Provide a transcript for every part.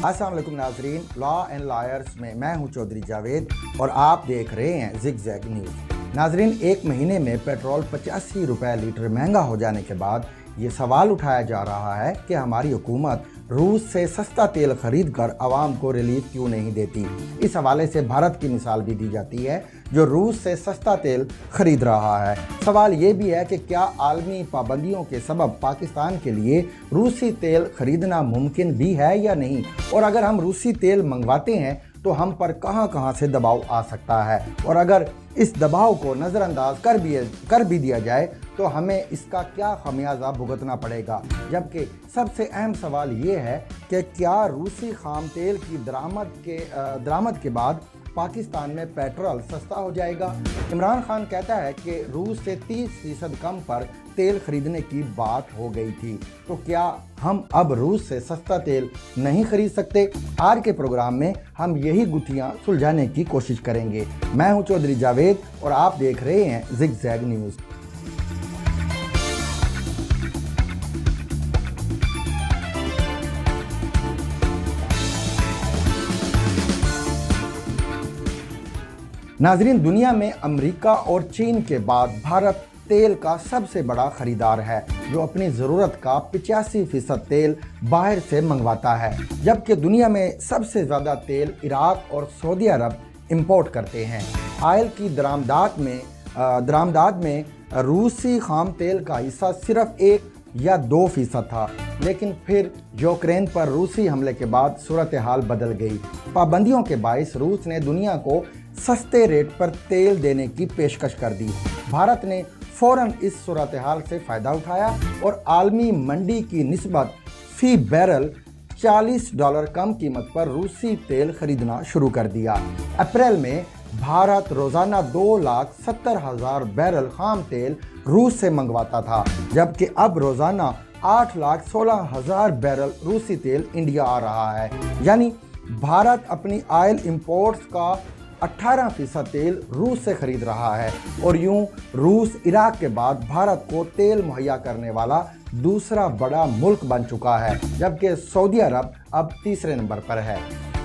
अस्सलाम वालेकुम नाजरीन, लॉ एंड लॉयर्स में मैं हूं चौधरी जावेद और आप देख रहे हैं ज़िगज़ैग न्यूज़। नाजरीन, एक महीने में पेट्रोल 85 रुपए लीटर महंगा हो जाने के बाद ये सवाल उठाया जा रहा है कि हमारी हुकूमत रूस से सस्ता तेल खरीद कर आवाम को रिलीफ क्यों नहीं देती। इस हवाले से भारत की मिसाल भी दी जाती है जो रूस से सस्ता तेल खरीद रहा है। सवाल ये भी है कि क्या आलमी पाबंदियों के सबब पाकिस्तान के लिए रूसी तेल खरीदना मुमकिन भी है या नहीं, और अगर हम रूसी तेल मंगवाते हैं तो हम पर कहां से दबाव आ सकता है, और अगर इस दबाव को नज़रअंदाज कर भी दिया जाए तो हमें इसका क्या खमियाजा भुगतना पड़ेगा। जबकि सबसे अहम सवाल ये है कि क्या रूसी खाम तेल की दरामद के बाद पाकिस्तान में पेट्रोल सस्ता हो जाएगा। इमरान खान कहता है कि रूस से 30% कम पर तेल खरीदने की बात हो गई थी, तो क्या हम अब रूस से सस्ता तेल नहीं खरीद सकते। आज के प्रोग्राम में हम यही गुत्थियां सुलझाने की कोशिश करेंगे। मैं हूं चौधरी जावेद और आप देख रहे हैं ज़िगज़ैग न्यूज़। नाजरीन, दुनिया में अमेरिका और चीन के बाद भारत तेल का सबसे बड़ा खरीदार है, जो अपनी ज़रूरत का 85% तेल बाहर से मंगवाता है। जबकि दुनिया में सबसे ज़्यादा तेल इराक और सऊदी अरब इंपोर्ट करते हैं। आयल की दरामदाद में रूसी खाम तेल का हिस्सा सिर्फ 1 या 2% था, लेकिन फिर यूक्रेन पर रूसी हमले के बाद सूरत हाल बदल गई। पाबंदियों के बायस रूस ने दुनिया को सस्ते रेट पर तेल देने की पेशकश कर दी। भारत ने फ़ौरन इस सूरत हाल से फ़ायदा उठाया और आलमी मंडी की निस्बत फ़ी बैरल $40 कम कीमत पर रूसी तेल खरीदना शुरू कर दिया। अप्रैल में भारत रोज़ाना 2,70,000 बैरल खाम तेल रूस से मंगवाता था, जबकि अब रोज़ाना 8,16,000 बैरल रूसी तेल इंडिया आ रहा है। यानी भारत अपनी ऑयल इंपोर्ट्स का 18% तेल रूस से खरीद रहा है, और यूं रूस इराक के बाद भारत को तेल मुहैया करने वाला दूसरा बड़ा मुल्क बन चुका है, जबकि सऊदी अरब अब तीसरे नंबर पर है।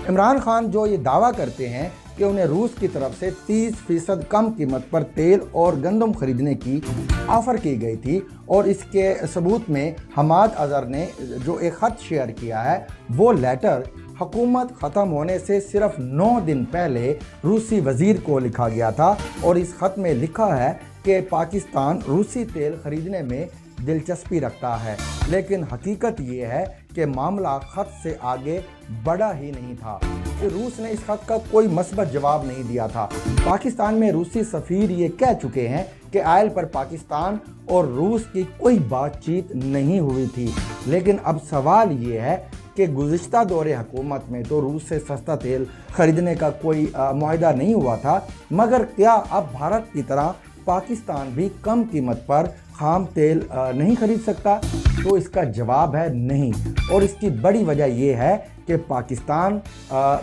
इमरान खान जो ये दावा करते हैं कि उन्हें रूस की तरफ से 30% कम कीमत पर तेल और गंदम खरीदने की ऑफ़र की गई थी, और इसके सबूत में हमाद अज़हर ने जो एक ख़त शेयर किया है, वो लेटर हुकूमत ख़त्म होने से सिर्फ 9 दिन पहले रूसी वज़ीर को लिखा गया था, और इस ख़त में लिखा है कि पाकिस्तान रूसी तेल ख़रीदने में दिलचस्पी रखता है, लेकिन हकीकत ये है कि मामला ख़त से आगे बढ़ा ही नहीं था। रूस ने इस ख़त का कोई मस्बत जवाब नहीं दिया था। पाकिस्तान में रूसी सफ़ीर ये कह चुके हैं कि आयल पर पाकिस्तान और रूस की कोई बातचीत नहीं हुई थी, लेकिन अब सवाल ये है कि गुज़िश्ता दौरे हुकूमत में तो रूस से सस्ता तेल खरीदने का कोई मुआहदा नहीं हुआ था, मगर क्या अब भारत की तरह पाकिस्तान भी कम कीमत पर खाम तेल नहीं खरीद सकता? तो इसका जवाब है नहीं, और इसकी बड़ी वजह यह है कि पाकिस्तान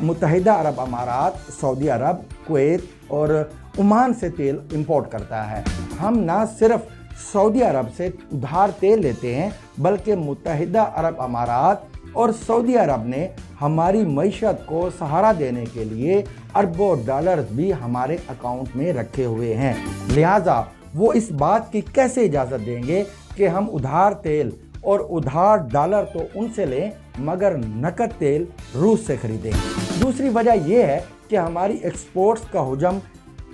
मुत्तहिदा अरब अमारात, सऊदी अरब, कुवैत और ओमान से तेल इंपोर्ट करता है। हम ना सिर्फ सऊदी अरब से उधार तेल लेते हैं, बल्कि मुत्तहिदा अरब अमारात और सऊदी अरब ने हमारी मईशत को सहारा देने के लिए अरबों डॉलर्स भी हमारे अकाउंट में रखे हुए हैं। लिहाजा वो इस बात की कैसे इजाज़त देंगे कि हम उधार तेल और उधार डॉलर तो उनसे लें, मगर नकद तेल रूस से खरीदें। दूसरी वजह यह है कि हमारी एक्सपोर्ट्स का हुजम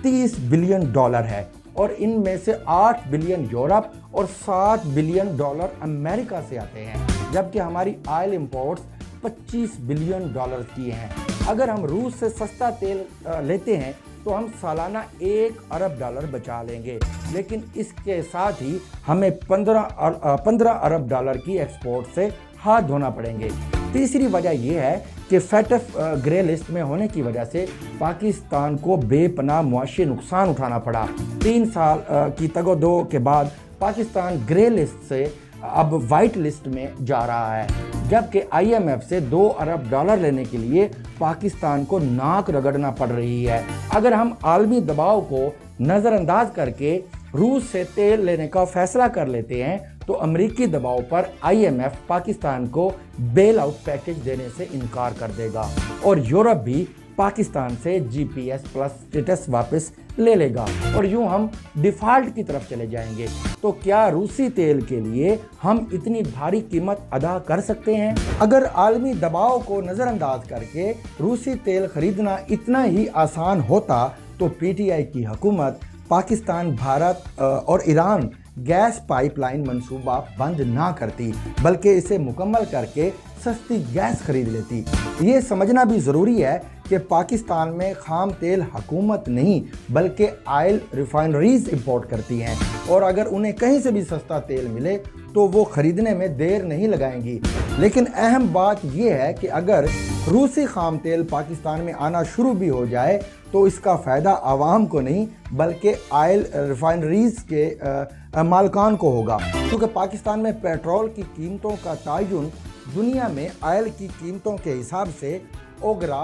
$30 बिलियन है, और इनमें से $8 बिलियन यूरोप और $7 बिलियन अमेरिका से आते हैं, जबकि हमारी ऑयल इंपोर्ट्स $25 बिलियन की हैं। अगर हम रूस से सस्ता तेल लेते हैं तो हम सालाना $1 अरब बचा लेंगे, लेकिन इसके साथ ही हमें 15 अरब डॉलर की एक्सपोर्ट से हाथ धोना पड़ेंगे। तीसरी वजह यह है कि FATF ग्रे लिस्ट में होने की वजह से पाकिस्तान को बेपनाह मुआशी नुकसान उठाना पड़ा। 3 साल की तगोदो के बाद पाकिस्तान ग्रे लिस्ट से अब वाइट लिस्ट में जा रहा है, जबकि IMF से $2 अरब लेने के लिए पाकिस्तान को नाक रगड़ना पड़ रही है। अगर हम आलमी दबाव को नज़रअंदाज करके रूस से तेल लेने का फैसला कर लेते हैं तो अमरीकी दबाव पर IMF पाकिस्तान को बेल आउट पैकेज देने से इनकार कर देगा और यूरोप भी पाकिस्तान से GPS प्लस स्टेटस वापस ले लेगा और यूं हम डिफ़ॉल्ट की तरफ चले जाएंगे। तो क्या रूसी तेल के लिए हम इतनी भारी कीमत अदा कर सकते हैं? अगर आलमी दबाव को नज़रअंदाज करके रूसी तेल खरीदना इतना ही आसान होता तो PTI की हुकूमत पाकिस्तान, भारत और ईरान गैस पाइपलाइन मंसूबा बंद ना करती, बल्कि इसे मुकम्मल करके सस्ती गैस खरीद लेती। ये समझना भी ज़रूरी है कि पाकिस्तान में खाम तेल हुकूमत नहीं बल्कि ऑयल रिफाइनरीज इंपोर्ट करती हैं और अगर उन्हें कहीं से भी सस्ता तेल मिले तो वो ख़रीदने में देर नहीं लगाएंगी। लेकिन अहम बात यह है कि अगर रूसी खाम तेल पाकिस्तान में आना शुरू भी हो जाए तो इसका फ़ायदा आवाम को नहीं बल्कि ऑयल रिफाइनरीज के मालकान को होगा, क्योंकि पाकिस्तान में पेट्रोल की कीमतों का तयन दुनिया में ऑयल की कीमतों के हिसाब से ओगरा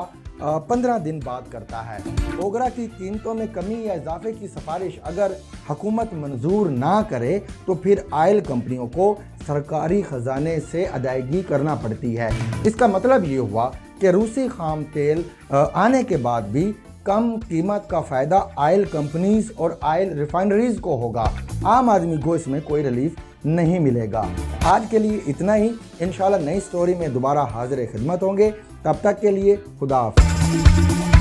15 दिन बाद करता है। ओगरा की कीमतों में कमी या इजाफे की सिफारिश अगर हुकूमत मंजूर ना करे तो फिर ऑयल कंपनियों को सरकारी ख़जाने से अदायगी करना पड़ती है। इसका मतलब ये हुआ कि रूसी खाम तेल आने के बाद भी कम कीमत का फ़ायदा ऑयल कंपनीज और ऑयल रिफाइनरीज को होगा। आम आदमी को इसमें कोई रिलीफ नहीं मिलेगा। आज के लिए इतना ही। इंशाल्लाह नई स्टोरी में दोबारा हाजिर खिदमत होंगे। तब तक के लिए खुदा हाफ़िज़।